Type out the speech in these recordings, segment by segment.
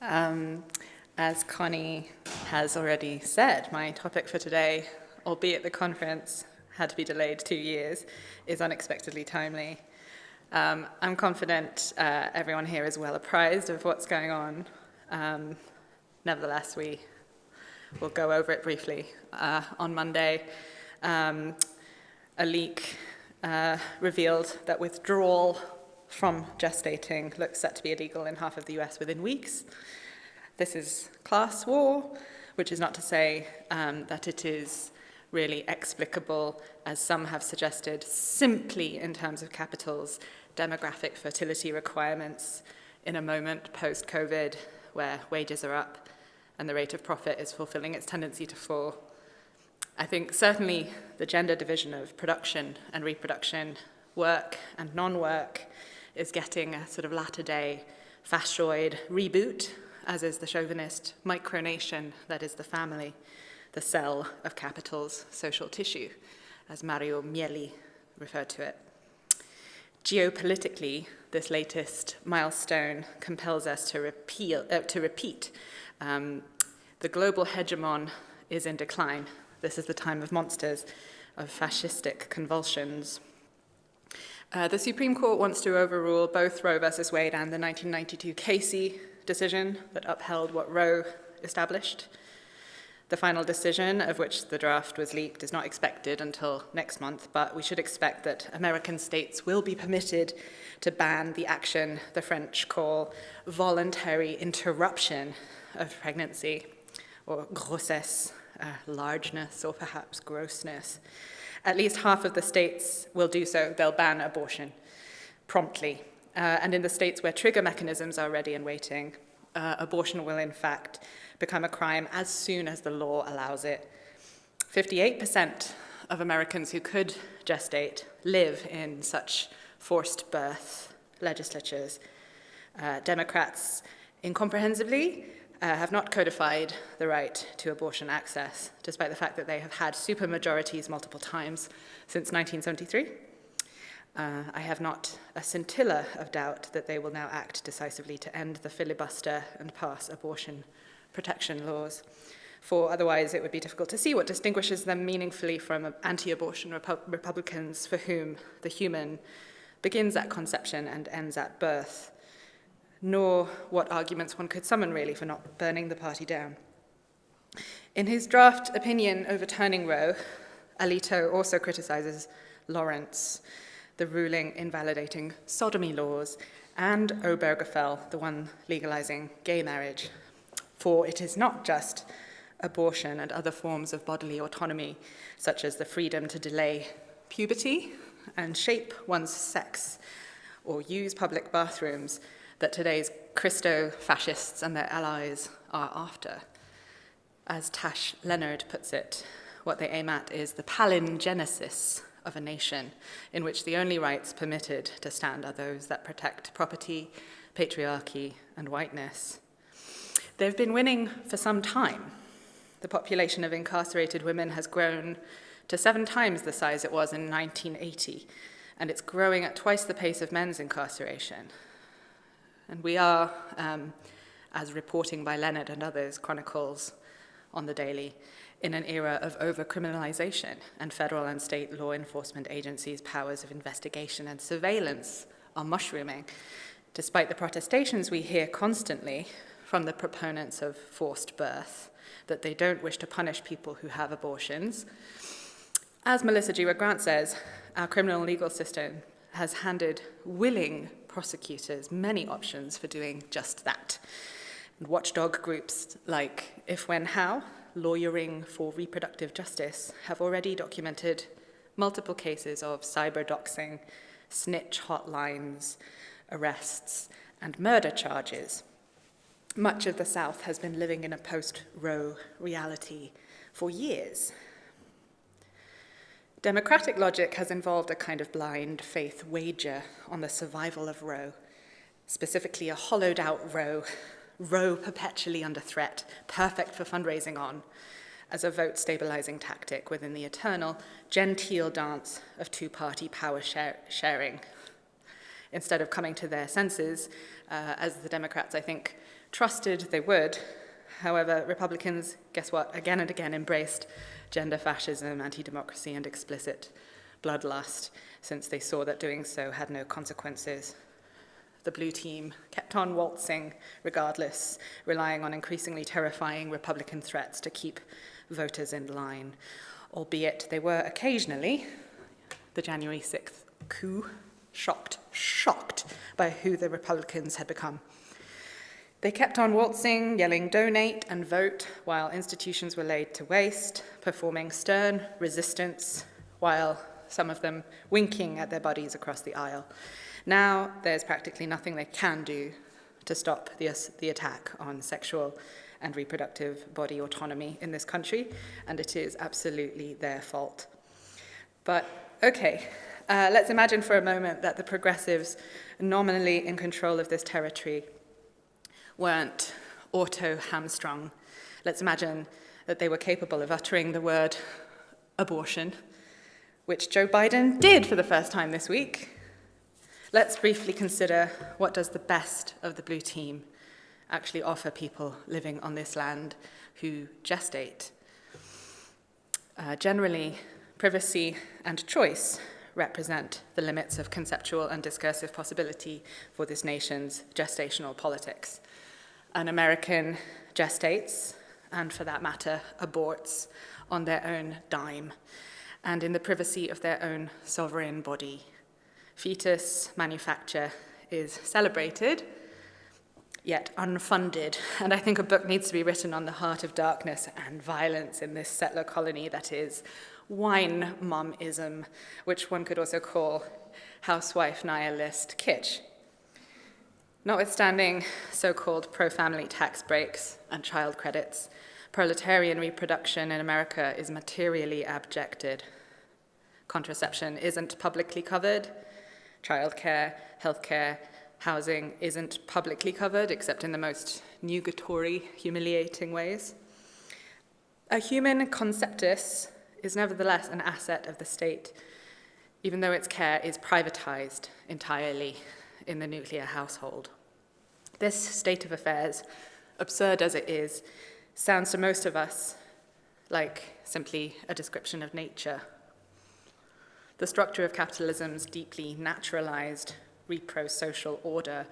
As Connie has already said, my topic for today, albeit the conference had to be delayed 2 years, is unexpectedly timely. I'm confident everyone here is well apprised of what's going on. Nevertheless, we will go over it briefly. On Monday, a leak revealed that withdrawal from gestating looks set to be illegal in half of the US within weeks. This is class war, which is not to say that it is really explicable, as some have suggested, simply in terms of capital's demographic fertility requirements in a moment post-COVID where wages are up and the rate of profit is fulfilling its tendency to fall. I think certainly the gender division of production and reproduction, work and non-work, is getting a sort of latter-day fascioid reboot, as is the chauvinist micronation that is the family, the cell of capital's social tissue, as Mario Mieli referred to it. Geopolitically, this latest milestone compels us to repeat. The global hegemon is in decline. This is the time of monsters, of fascistic convulsions. The Supreme Court wants to overrule both Roe versus Wade and the 1992 Casey decision that upheld what Roe established. The final decision, of which the draft was leaked, is not expected until next month, but we should expect that American states will be permitted to ban the action the French call voluntary interruption of pregnancy, or grossesse, largeness, or perhaps grossness. At least half of the states will do so. They'll ban abortion promptly. And in the states where trigger mechanisms are ready and waiting, abortion will in fact become a crime as soon as the law allows it. 58% of Americans who could gestate live in such forced birth legislatures. Democrats, incomprehensibly, have not codified the right to abortion access, despite the fact that they have had supermajorities multiple times since 1973. I have not a scintilla of doubt that they will now act decisively to end the filibuster and pass abortion protection laws, for otherwise it would be difficult to see what distinguishes them meaningfully from anti-abortion Republicans for whom the human begins at conception and ends at birth, nor what arguments one could summon really for not burning the party down. In his draft opinion overturning Roe, Alito also criticizes Lawrence, the ruling invalidating sodomy laws, and Obergefell, the one legalizing gay marriage. For it is not just abortion and other forms of bodily autonomy, such as the freedom to delay puberty and shape one's sex or use public bathrooms, that today's Christo-fascists and their allies are after. As Tash Leonard puts it, what they aim at is the palingenesis of a nation in which the only rights permitted to stand are those that protect property, patriarchy, and whiteness. They've been winning for some time. The population of incarcerated women has grown to 7 times the size it was in 1980, and it's growing at twice the pace of men's incarceration. And we are, as reporting by Leonard and others chronicles on the daily, in an era of over-criminalization, and federal and state law enforcement agencies' powers of investigation and surveillance are mushrooming, despite the protestations we hear constantly from the proponents of forced birth, that they don't wish to punish people who have abortions. As Melissa G. Grant says, our criminal legal system has handed willing prosecutors many options for doing just that. And watchdog groups like If, When, How, Lawyering for Reproductive Justice, have already documented multiple cases of cyber-doxing, snitch hotlines, arrests, and murder charges. Much of the South has been living in a post-Roe reality for years. Democratic logic has involved a kind of blind faith wager on the survival of Roe, specifically a hollowed-out Roe perpetually under threat, perfect for fundraising on, as a vote-stabilizing tactic within the eternal, genteel dance of two-party power sharing. Instead of coming to their senses, as the Democrats, I think, trusted they would. However, Republicans, guess what, again and again embraced gender fascism, anti-democracy, and explicit bloodlust, since they saw that doing so had no consequences. The blue team kept on waltzing regardless, relying on increasingly terrifying Republican threats to keep voters in line, albeit they were occasionally, the January 6th coup, shocked by who the Republicans had become. They kept on waltzing, yelling donate and vote, while institutions were laid to waste, performing stern resistance, while some of them winking at their buddies across the aisle. Now there's practically nothing they can do to stop the attack on sexual and reproductive body autonomy in this country, and it is absolutely their fault. But okay, let's imagine for a moment that the progressives nominally in control of this territory weren't auto-hamstrung. Let's imagine that they were capable of uttering the word abortion, which Joe Biden did for the first time this week. Let's briefly consider what does the best of the blue team actually offer people living on this land who gestate. Generally, privacy and choice represent the limits of conceptual and discursive possibility for this nation's gestational politics. An American gestates, and for that matter, aborts on their own dime, and in the privacy of their own sovereign body. Fetus manufacture is celebrated, yet unfunded, and I think a book needs to be written on the heart of darkness and violence in this settler colony that is wine momism, which one could also call housewife nihilist kitsch. Notwithstanding so-called pro-family tax breaks and child credits, proletarian reproduction in America is materially abjected. Contraception isn't publicly covered. Childcare, healthcare, housing isn't publicly covered, except in the most nugatory, humiliating ways. A human conceptus is nevertheless an asset of the state, even though its care is privatized entirely in the nuclear household. This state of affairs, absurd as it is, sounds to most of us like simply a description of nature. The structure of capitalism's deeply naturalized repro-social order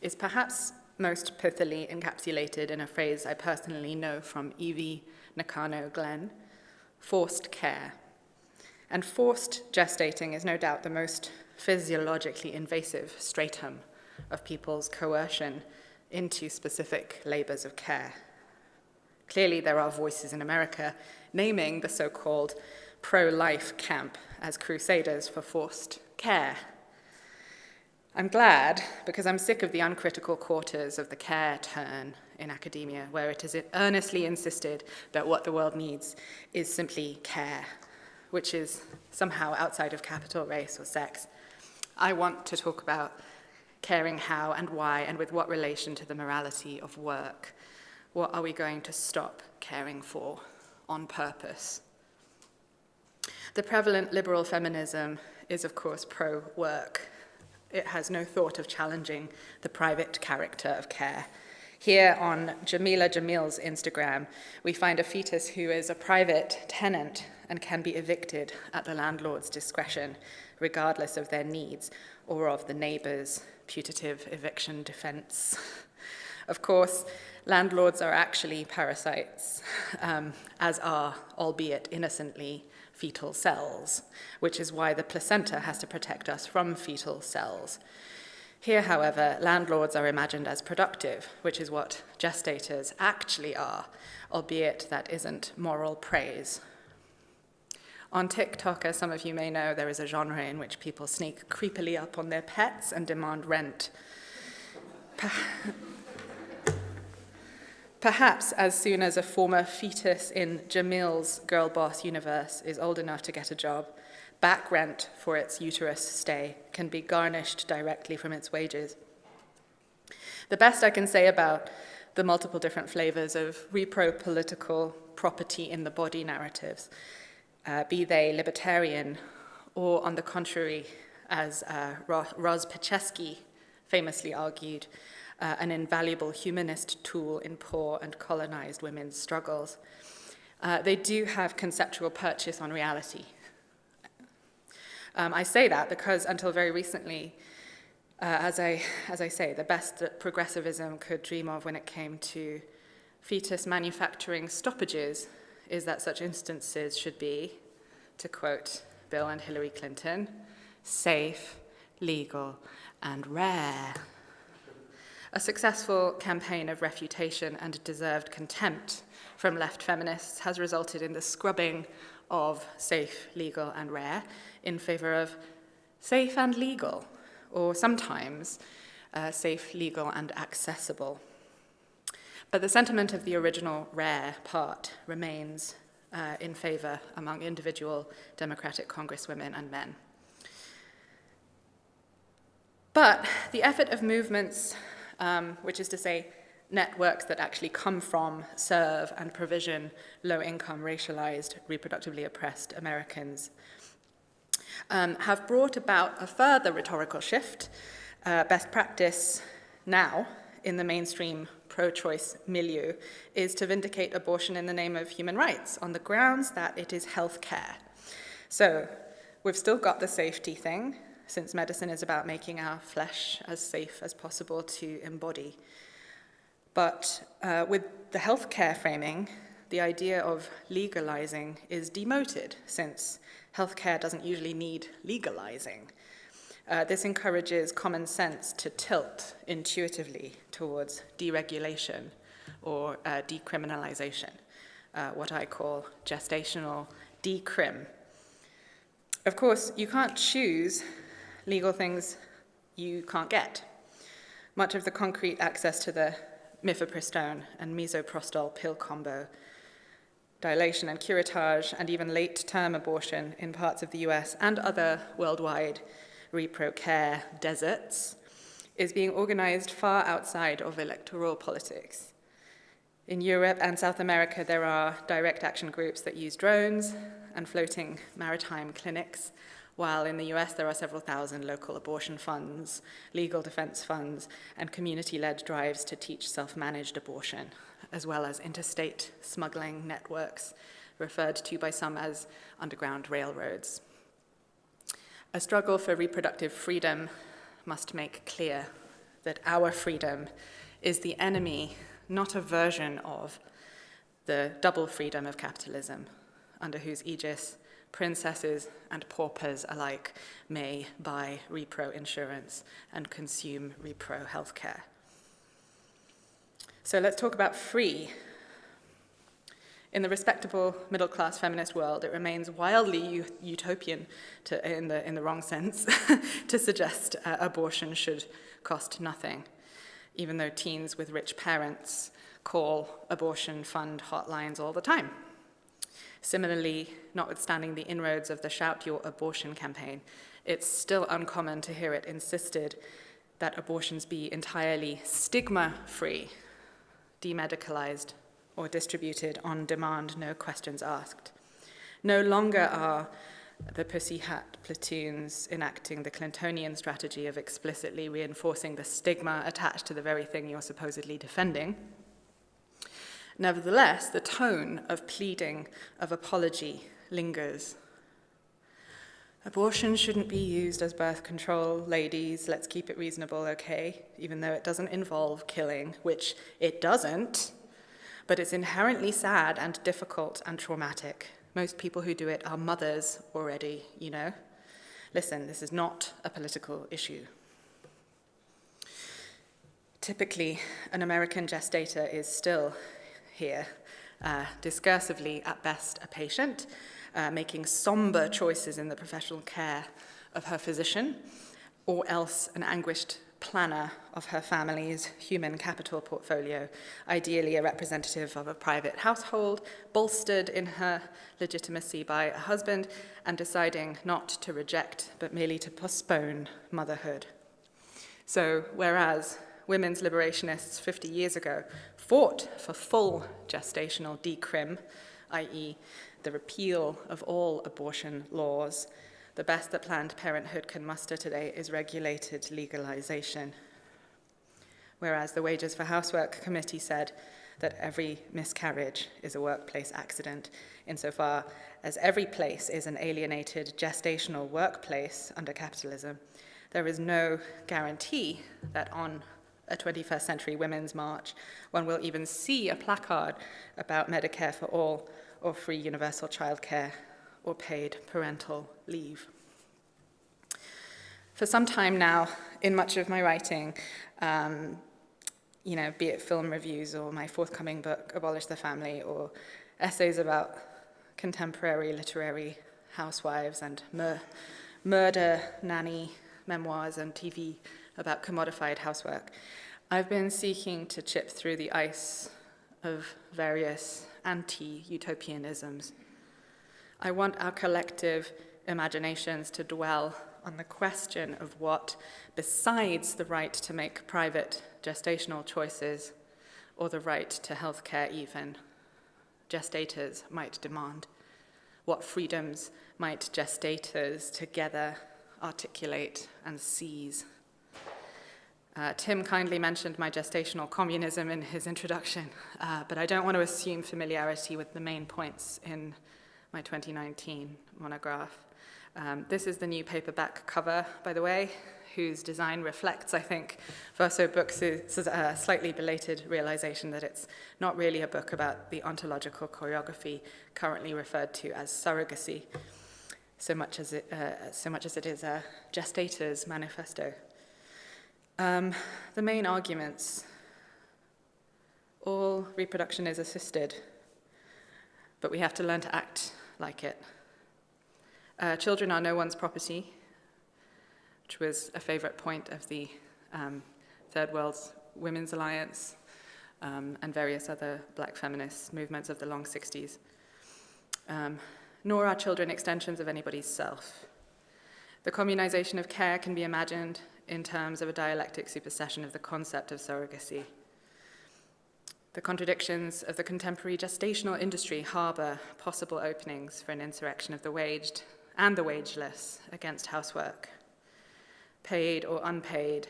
is perhaps most pithily encapsulated in a phrase I personally know from Evie Nakano-Glenn: forced care. And forced gestating is no doubt the most physiologically invasive stratum of people's coercion into specific labors of care. Clearly, there are voices in America naming the so-called pro-life camp as crusaders for forced care. I'm glad, because I'm sick of the uncritical quarters of the care turn in academia, where it is earnestly insisted that what the world needs is simply care, which is somehow outside of capital, race, or sex. I want to talk about caring how and why and with what relation to the morality of work. What are we going to stop caring for on purpose? The prevalent liberal feminism is, of course, pro-work. It has no thought of challenging the private character of care. Here on Jamila Jamil's Instagram, we find a fetus who is a private tenant and can be evicted at the landlord's discretion, regardless of their needs or of the neighbor's putative eviction defense. Of course, landlords are actually parasites, as are, albeit innocently, fetal cells, which is why the placenta has to protect us from fetal cells. Here, however, landlords are imagined as productive, which is what gestators actually are, albeit that isn't moral praise. On TikTok, as some of you may know, there is a genre in which people sneak creepily up on their pets and demand rent. Perhaps as soon as a former fetus in Jamil's girl boss universe is old enough to get a job, back rent for its uterus stay can be garnished directly from its wages. The best I can say about the multiple different flavors of repro-political property in the body narratives, be they libertarian or, on the contrary, as Roz Pachesky famously argued, an invaluable humanist tool in poor and colonized women's struggles. They do have conceptual purchase on reality. I say that because until very recently, as I say, the best that progressivism could dream of when it came to fetus manufacturing stoppages is that such instances should be, to quote Bill and Hillary Clinton, safe, legal, and rare. A successful campaign of refutation and deserved contempt from left feminists has resulted in the scrubbing of safe, legal, and rare in favor of safe and legal, or sometimes safe, legal, and accessible. But the sentiment of the original rare part remains in favor among individual Democratic congresswomen and men. But the effort of movements, which is to say networks that actually come from, serve, and provision low-income, racialized, reproductively oppressed Americans, have brought about a further rhetorical shift. Best practice now in the mainstream pro-choice milieu is to vindicate abortion in the name of human rights on the grounds that it is health care. So we've still got the safety thing, since medicine is about making our flesh as safe as possible to embody. But with the healthcare framing, the idea of legalizing is demoted, since healthcare doesn't usually need legalizing. This encourages common sense to tilt intuitively towards deregulation or decriminalization, what I call gestational decrim. Of course, you can't choose legal things you can't get. Much of the concrete access to the mifepristone and misoprostol pill combo, dilation and curettage, and even late-term abortion in parts of the US and other worldwide repro care deserts is being organized far outside of electoral politics. In Europe and South America, there are direct action groups that use drones and floating maritime clinics, while in the US there are several thousand local abortion funds, legal defense funds, and community-led drives to teach self-managed abortion, as well as interstate smuggling networks, referred to by some as underground railroads. A struggle for reproductive freedom must make clear that our freedom is the enemy, not a version of, the double freedom of capitalism, under whose aegis princesses and paupers alike may buy repro insurance and consume repro healthcare. So let's talk about free. In the respectable middle-class feminist world, it remains wildly utopian, in the wrong sense, to suggest abortion should cost nothing, even though teens with rich parents call abortion fund hotlines all the time. Similarly, notwithstanding the inroads of the Shout Your Abortion campaign, it's still uncommon to hear it insisted that abortions be entirely stigma-free, demedicalized, or distributed on demand, no questions asked. No longer are the pussy hat platoons enacting the Clintonian strategy of explicitly reinforcing the stigma attached to the very thing you're supposedly defending. Nevertheless, the tone of pleading, of apology, lingers. Abortion shouldn't be used as birth control, ladies, let's keep it reasonable, okay? Even though it doesn't involve killing, which it doesn't, but it's inherently sad and difficult and traumatic. Most people who do it are mothers already, you know? Listen, this is not a political issue. Typically, an American gestator is still here, discursively at best a patient, making somber choices in the professional care of her physician, or else an anguished planner of her family's human capital portfolio, ideally a representative of a private household, bolstered in her legitimacy by a husband, and deciding not to reject, but merely to postpone motherhood. So, whereas women's liberationists 50 years ago fought for full gestational decrim, i.e., the repeal of all abortion laws, the best that Planned Parenthood can muster today is regulated legalization. whereas the Wages for Housework Committee said that every miscarriage is a workplace accident, insofar as every place is an alienated gestational workplace under capitalism. There is no guarantee that on a 21st century women's march, one will even see a placard about Medicare for all, or free universal childcare, or paid parental leave. For some time now, in much of my writing, be it film reviews or my forthcoming book, Abolish the Family, or essays about contemporary literary housewives and murder nanny memoirs and TV about commodified housework, I've been seeking to chip through the ice of various anti-utopianisms. I want our collective imaginations to dwell on the question of what, besides the right to make private gestational choices, or the right to healthcare even, gestators might demand. What freedoms might gestators together articulate and seize? Tim kindly mentioned my gestational communism in his introduction, but I don't want to assume familiarity with the main points in my 2019 monograph. This is the new paperback cover, by the way, whose design reflects, I think, Verso Books' slightly belated realization that it's not really a book about the ontological choreography currently referred to as surrogacy, so much as it is a gestator's manifesto. The main arguments: all reproduction is assisted, but we have to learn to act like it. Children are no one's property, which was a favorite point of the Third World's Women's Alliance and various other black feminist movements of the long 60s. Nor are children extensions of anybody's self. The communization of care can be imagined in terms of a dialectic supersession of the concept of surrogacy. The contradictions of the contemporary gestational industry harbor possible openings for an insurrection of the waged and the wageless against housework. Paid or unpaid,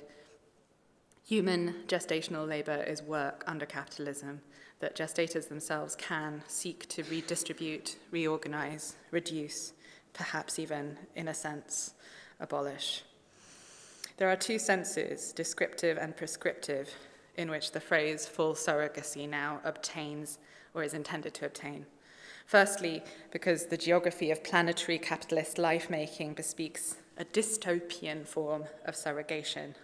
human gestational labor is work under capitalism that gestators themselves can seek to redistribute, reorganize, reduce, perhaps even, in a sense, abolish. There are two senses, descriptive and prescriptive, in which the phrase full surrogacy now obtains or is intended to obtain. Firstly, because the geography of planetary capitalist life-making bespeaks a dystopian form of surrogation.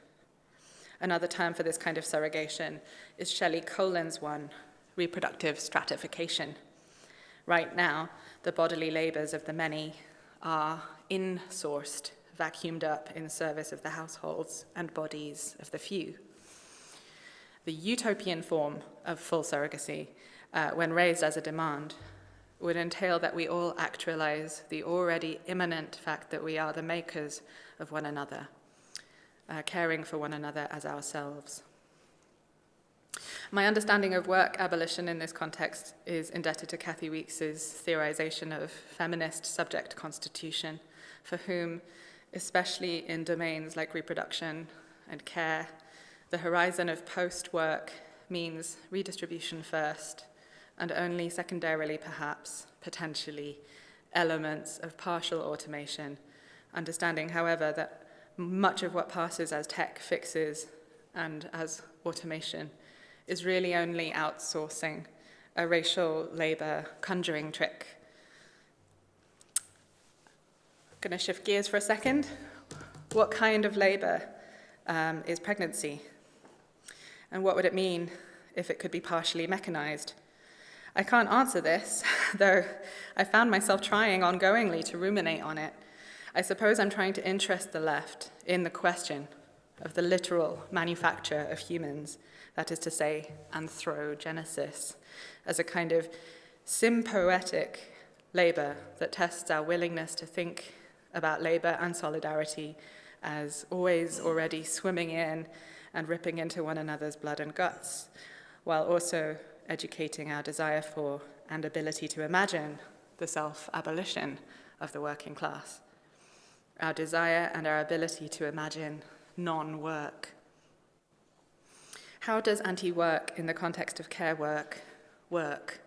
Another term for this kind of surrogation is Shelley Colin's one, reproductive stratification. Right now, the bodily labors of the many are insourced, vacuumed up in service of the households and bodies of the few. The utopian form of full surrogacy, when raised as a demand, would entail that we all actualize the already immanent fact that we are the makers of one another, caring for one another as ourselves. My understanding of work abolition in this context is indebted to Kathy Weeks's theorization of feminist subject constitution, for whom, especially in domains like reproduction and care, the horizon of post-work means redistribution first, and only secondarily, perhaps, potentially, elements of partial automation, understanding, however, that much of what passes as tech fixes and as automation is really only outsourcing, a racial labor conjuring trick. I'm going to shift gears for a second. What kind of labor is pregnancy? And what would it mean if it could be partially mechanized? I can't answer this, though I found myself trying ongoingly to ruminate on it. I suppose I'm trying to interest the left in the question of the literal manufacture of humans, that is to say, anthrogenesis, as a kind of sympoetic labor that tests our willingness to think about labor and solidarity as always already swimming in and ripping into one another's blood and guts, while also educating our desire for and ability to imagine the self-abolition of the working class, our desire and our ability to imagine non-work. How does anti-work in the context of care work work?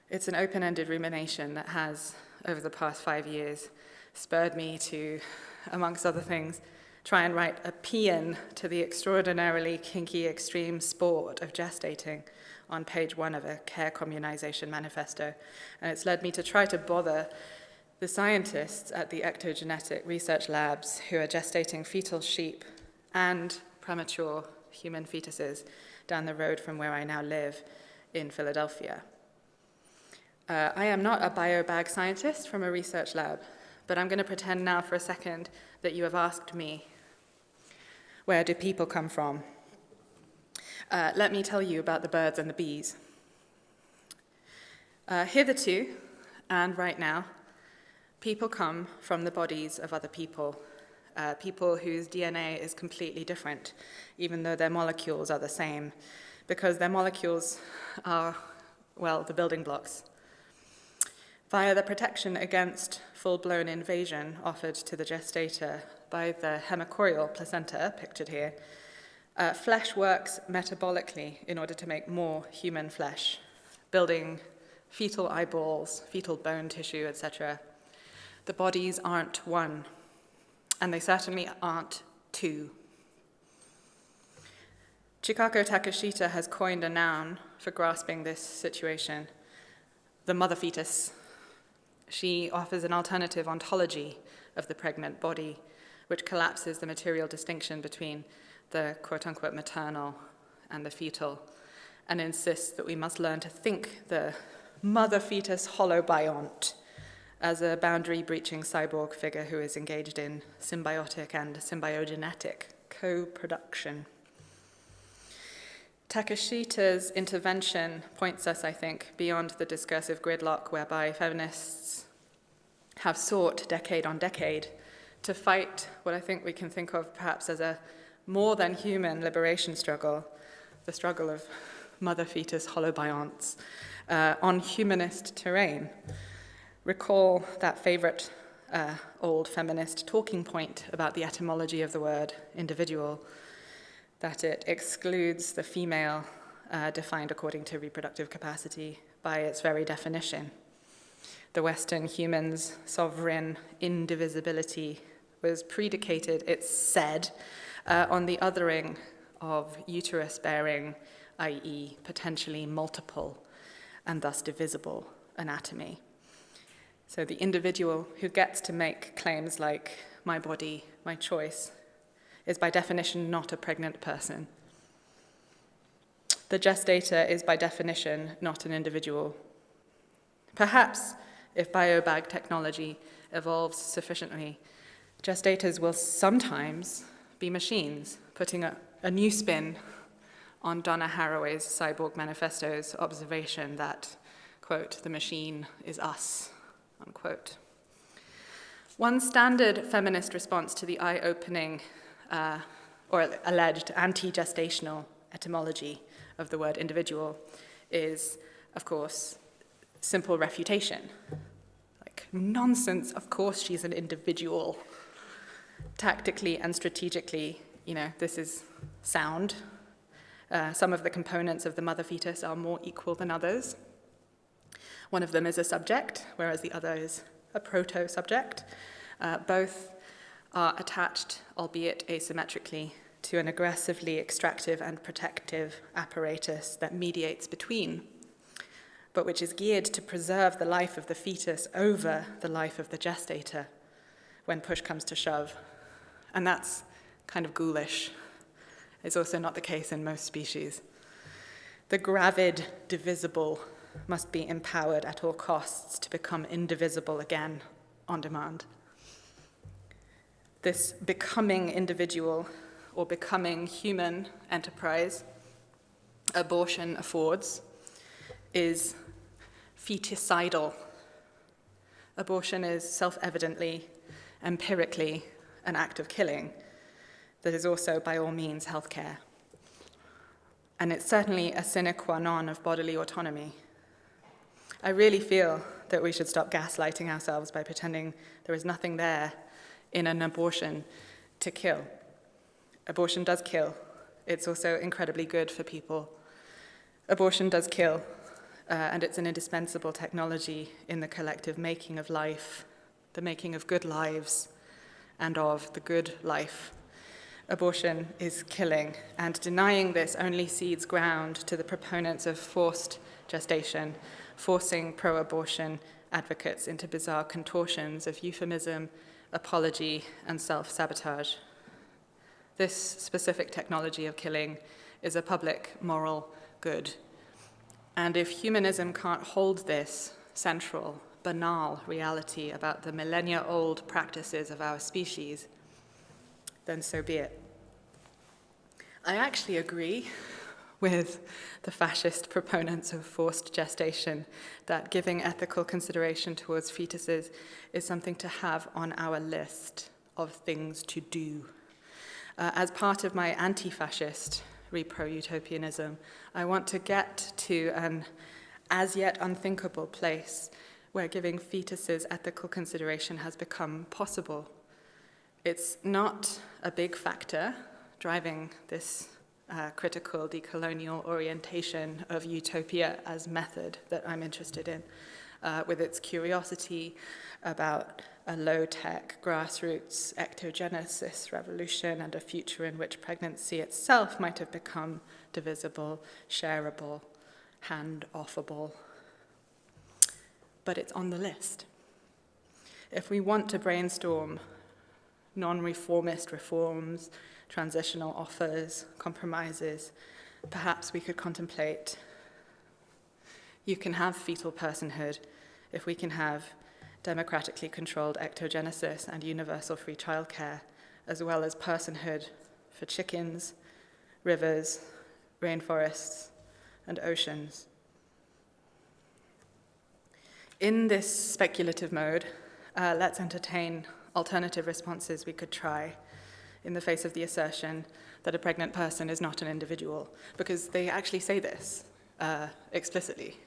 It's an open-ended rumination that has, over the past 5 years, spurred me to, amongst other things, try and write a paean to the extraordinarily kinky extreme sport of gestating on page 1 of a care communization manifesto. And it's led me to try to bother the scientists at the ectogenetic research labs who are gestating fetal sheep and premature human fetuses down the road from where I now live in Philadelphia. I am not a biobag scientist from a research lab, but I'm going to pretend now for a second that you have asked me, where do people come from? Let me tell you about the birds and the bees. Hitherto, and right now, people come from the bodies of other people, people whose DNA is completely different, even though their molecules are the same, because their molecules are, well, the building blocks. Via the protection against full-blown invasion offered to the gestator by the hemachorial placenta, pictured here, flesh works metabolically in order to make more human flesh, building fetal eyeballs, fetal bone tissue, etc. The bodies aren't one, and they certainly aren't two. Chikako Takeshita has coined a noun for grasping this situation, the mother fetus. She offers an alternative ontology of the pregnant body, which collapses the material distinction between the quote-unquote maternal and the fetal, and insists that we must learn to think the mother fetus holobiont as a boundary-breaching cyborg figure who is engaged in symbiotic and symbiogenetic co-production. Takeshita's intervention points us, I think, beyond the discursive gridlock whereby feminists have sought decade on decade to fight what I think we can think of perhaps as a more than human liberation struggle, the struggle of mother fetus holobionts, on humanist terrain. Recall that favorite old feminist talking point about the etymology of the word individual, that it excludes the female defined according to reproductive capacity by its very definition. The Western human's sovereign indivisibility was predicated, it's said, on the othering of uterus-bearing, i.e. potentially multiple and thus divisible anatomy. So the individual who gets to make claims like my body, my choice, is by definition not a pregnant person. The gestator is by definition not an individual. Perhaps if biobag technology evolves sufficiently, gestators will sometimes be machines, putting a new spin on Donna Haraway's Cyborg Manifesto's observation that, quote, the machine is us, unquote. One standard feminist response to the eye-opening or alleged anti-gestational etymology of the word individual is, of course, simple refutation. Like, nonsense, of course she's an individual. Tactically and strategically, this is sound. Some of the components of the mother fetus are more equal than others. One of them is a subject, whereas the other is a proto-subject. Both are attached, albeit asymmetrically, to an aggressively extractive and protective apparatus that mediates between, but which is geared to preserve the life of the fetus over the life of the gestator when push comes to shove. And that's kind of ghoulish. It's also not the case in most species. The gravid divisible must be empowered at all costs to become indivisible again on demand. This becoming individual or becoming human enterprise abortion affords is feticidal. Abortion is self-evidently, empirically, an act of killing that is also, by all means, healthcare. And it's certainly a sine qua non of bodily autonomy. I really feel that we should stop gaslighting ourselves by pretending there is nothing there in an abortion to kill. Abortion does kill. it's also incredibly good for people. Abortion does kill, and it's an indispensable technology in the collective making of life, the making of good lives, and of the good life. Abortion is killing, and denying this only cedes ground to the proponents of forced gestation, forcing pro-abortion advocates into bizarre contortions of euphemism, apology, and self-sabotage. This specific technology of killing is a public moral good. And if humanism can't hold this central, banal reality about the millennia-old practices of our species, then so be it. I actually agree with the fascist proponents of forced gestation that giving ethical consideration towards fetuses is something to have on our list of things to do. As part of my anti-fascist repro-utopianism, I want to get to an as yet unthinkable place where giving fetuses ethical consideration has become possible. It's not a big factor driving this critical decolonial orientation of utopia as method that I'm interested in, with its curiosity about a low-tech, grassroots actogenesis revolution and a future in which pregnancy itself might have become divisible, shareable, hand-offable. But it's on the list. If we want to brainstorm non-reformist reforms, transitional offers, compromises, perhaps we could contemplate you can have fetal personhood if we can have democratically controlled actogenesis and universal free childcare, as well as personhood for chickens, rivers, rainforests, and oceans. In this speculative mode, let's entertain alternative responses we could try in the face of the assertion that a pregnant person is not an individual, because they actually say this explicitly.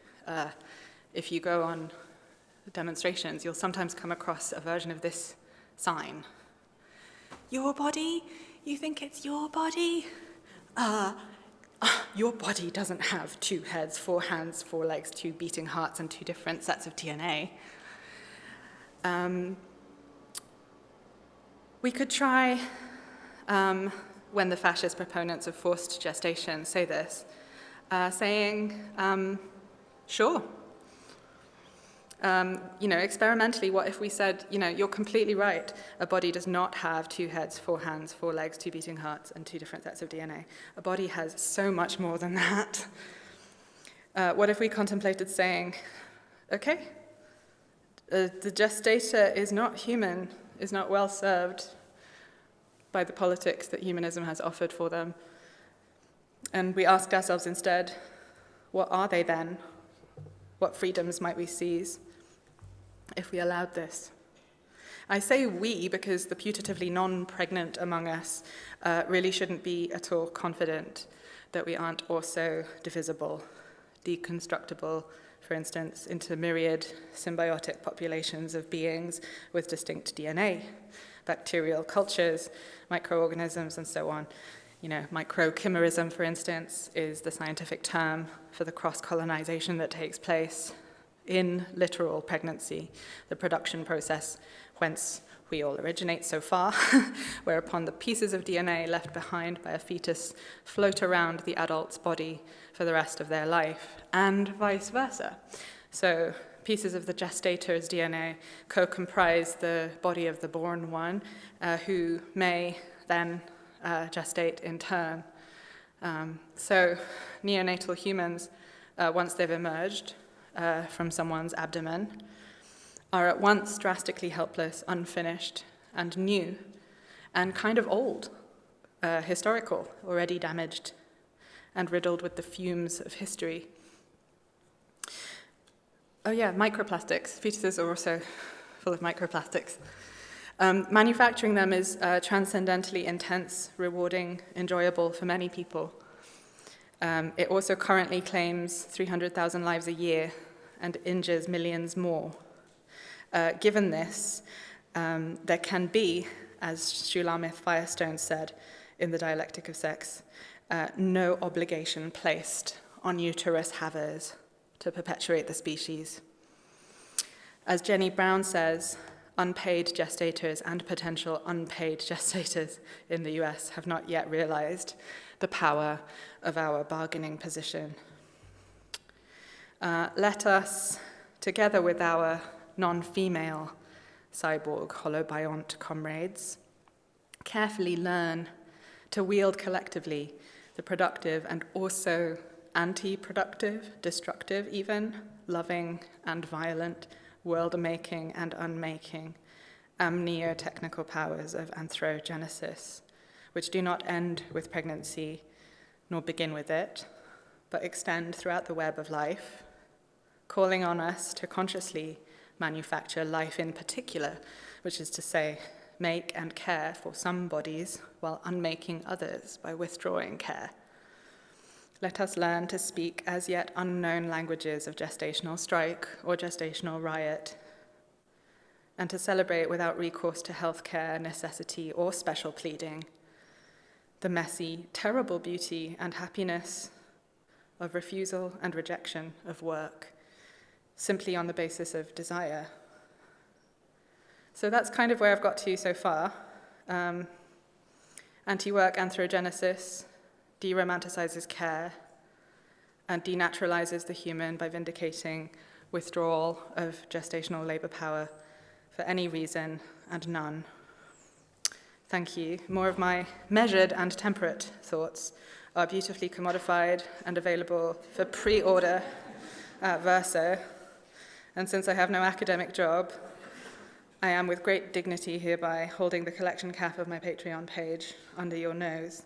If you go on demonstrations, you'll sometimes come across a version of this sign. Your body? You think it's your body? Your body doesn't have 2 heads, 4 hands, 4 legs, 2 beating hearts, and 2 different sets of DNA. We could try, when the fascist proponents of forced gestation say this, saying, sure. Experimentally, what if we said, you're completely right. A body does not have 2 heads, 4 hands, 4 legs, 2 beating hearts, and 2 different sets of DNA. A body has so much more than that. What if we contemplated saying, okay, the gestator is not human, is not well served by the politics that humanism has offered for them. And we asked ourselves instead, what are they then? What freedoms might we seize if we allowed this? I say we because the putatively non-pregnant among us really shouldn't be at all confident that we aren't also divisible, deconstructible, for instance, into myriad symbiotic populations of beings with distinct DNA, bacterial cultures, microorganisms, and so on. Microchimerism, for instance, is the scientific term for the cross-colonization that takes place in literal pregnancy, the production process whence we all originate so far, whereupon the pieces of DNA left behind by a fetus float around the adult's body for the rest of their life, and vice versa. So pieces of the gestator's DNA co-comprise the body of the born one, who may then gestate in turn. So neonatal humans, once they've emerged from someone's abdomen, are at once drastically helpless, unfinished, and new, and kind of old, historical, already damaged, and riddled with the fumes of history. Oh yeah, microplastics. Fetuses are also full of microplastics. Manufacturing them is transcendently intense, rewarding, enjoyable for many people. It also currently claims 300,000 lives a year and injures millions more. Given this, there can be, as Shulamith Firestone said in The Dialectic of Sex, no obligation placed on uterus havers to perpetuate the species. As Jenny Brown says, unpaid gestators and potential unpaid gestators in the US have not yet realized the power of our bargaining position. Let us, together with our non-female cyborg holobiont comrades, carefully learn to wield collectively the productive and also anti-productive, destructive even, loving and violent, world-making and unmaking, amnio-technical powers of anthrogenesis, which do not end with pregnancy nor begin with it, but extend throughout the web of life, calling on us to consciously manufacture life in particular, which is to say, make and care for some bodies while unmaking others by withdrawing care. Let us learn to speak as yet unknown languages of gestational strike or gestational riot, and to celebrate without recourse to healthcare, necessity, or special pleading the messy, terrible beauty and happiness of refusal and rejection of work, simply on the basis of desire. So that's kind of where I've got to so far. Antiwork Anthrogenesis deromanticizes care and denaturalizes the human by vindicating withdrawal of gestational labor power for any reason and none. Thank you. More of my measured and temperate thoughts are beautifully commodified and available for pre-order at Verso. And since I have no academic job, I am with great dignity hereby holding the collection cap of my Patreon page under your nose.